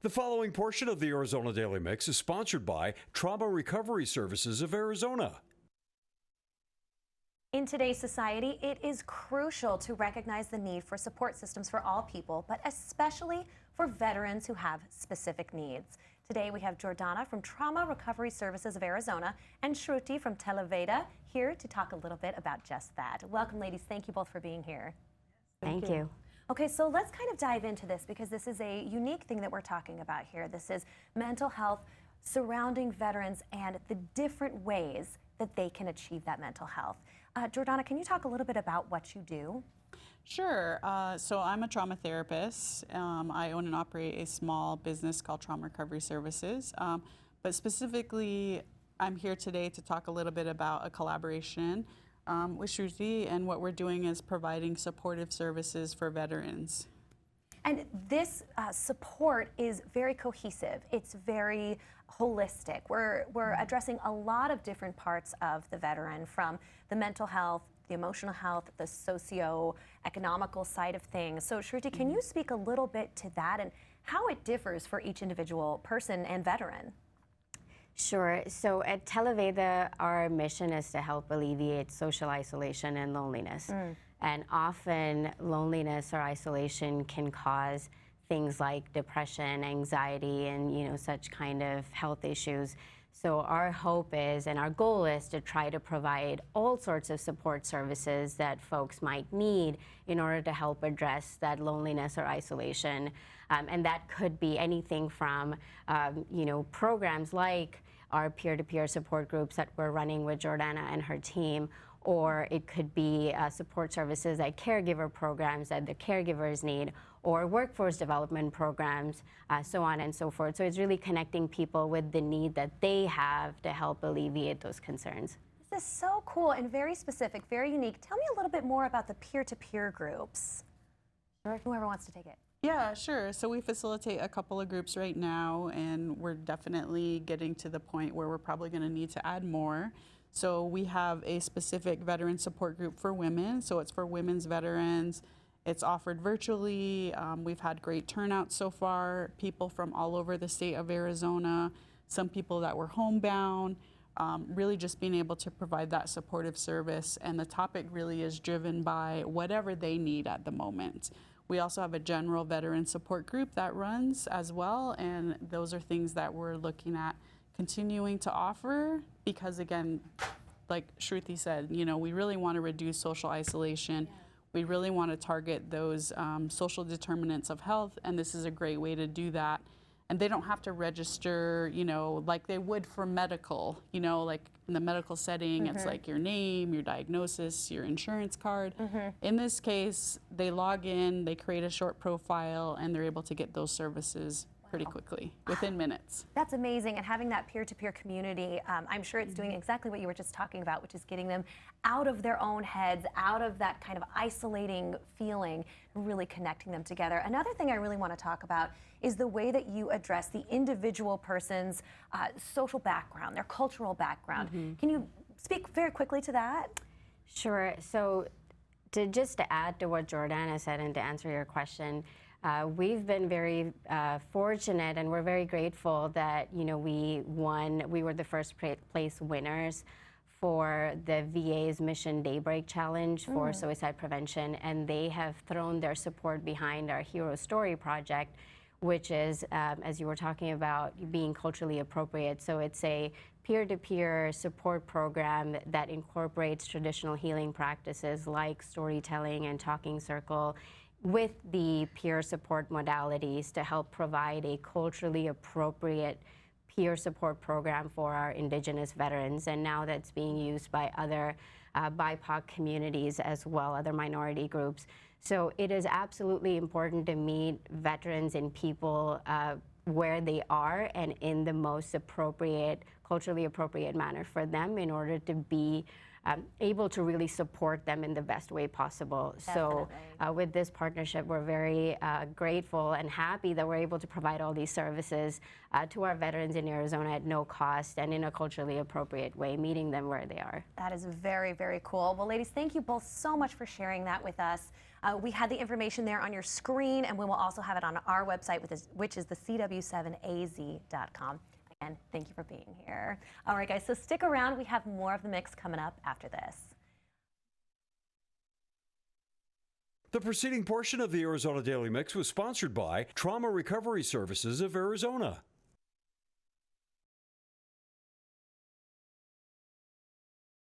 The following portion of the Arizona Daily Mix is sponsored by Trauma Recovery Services of Arizona. In today's society, it is crucial to recognize the need for support systems for all people, but especially for veterans who have specific needs. Today we have Jordana from Trauma Recovery Services of Arizona and Shruti from Televeda here to talk a little bit about just that. Welcome, ladies. Thank you both for being here. Thank you. Okay, so let's kind of dive into this because this is a unique thing that we're talking about here. This is mental health surrounding veterans and the different ways that they can achieve that mental health. Jordana, can you talk a little bit about what you do? Sure. So I'm a trauma therapist. I own and operate a small business called Trauma Recovery Services. But specifically, I'm here today to talk a little bit about a collaboration with Shruti, and what we're doing is providing supportive services for veterans. And this support is very cohesive. It's very holistic. We're addressing a lot of different parts of the veteran, from the mental health, the emotional health, the socio-economical side of things. So Shruti, can you speak a little bit to that and how it differs for each individual person and veteran? Sure. So at Televeda, our mission is to help alleviate social isolation and loneliness. And often loneliness or isolation can cause things like depression, anxiety, and such kind of health issues. So our hope is, and our goal is, to try to provide all sorts of support services that folks might need in order to help address that loneliness or isolation. And that could be anything from, programs like our peer-to-peer support groups that we're running with Jordana and her team, or it could be support services like caregiver programs that the caregivers need, or workforce development programs, so on and so forth. So it's really connecting people with the need that they have to help alleviate those concerns. This is so cool and very specific, very unique. Tell me a little bit more about the peer-to-peer groups. Sure. Whoever wants to take it. Yeah, sure. So we facilitate a couple of groups right now, and we're definitely getting to the point where we're probably going to need to add more. So we have a specific veteran support group for women. So it's for women's veterans. It's offered virtually. We've had great turnout so far. People from all over the state of Arizona, some people that were homebound, really just being able to provide that supportive service. And the topic really is driven by whatever they need at the moment. We also have a general veteran support group that runs as well, and those are things that we're looking at continuing to offer because, again, like Shruti said, we really want to reduce social isolation. Yeah. We really want to target those social determinants of health, and this is a great way to do that. And they don't have to register, like they would for medical, like in the medical setting, it's like your name, your diagnosis, your insurance card. In this case, they log in, they create a short profile, and they're able to get those services pretty quickly, within minutes. That's amazing, and having that peer-to-peer community, I'm sure it's doing exactly what you were just talking about, which is getting them out of their own heads, out of that kind of isolating feeling, and really connecting them together. Another thing I really want to talk about is the way that you address the individual person's social background, their cultural background. Can you speak very quickly to that? Sure. So just to add to what Jordana said and to answer your question, we've been very fortunate, and we're very grateful that we were the first place winners for the VA's Mission Daybreak Challenge for suicide prevention, and they have thrown their support behind our Hero Story project, which is, as you were talking about, being culturally appropriate. So it's a peer-to-peer support program that incorporates traditional healing practices like storytelling and talking circle with the peer support modalities to help provide a culturally appropriate peer support program for our Indigenous veterans. And now that's being used by other BIPOC communities as well, other minority groups. So it is absolutely important to meet veterans and people where they are and in the most appropriate, culturally appropriate manner for them in order to be able to really support them in the best way possible. Definitely. So with this partnership, we're very grateful and happy that we're able to provide all these services to our veterans in Arizona at no cost and in a culturally appropriate way, meeting them where they are. That is very, very cool. Well, ladies, thank you both so much for sharing that with us. We had the information there on your screen, and we will also have it on our website, which is the cw7az.com. Again, thank you for being here. All right, guys, so stick around. We have more of the mix coming up after this. The preceding portion of the Arizona Daily Mix was sponsored by Trauma Recovery Services of Arizona.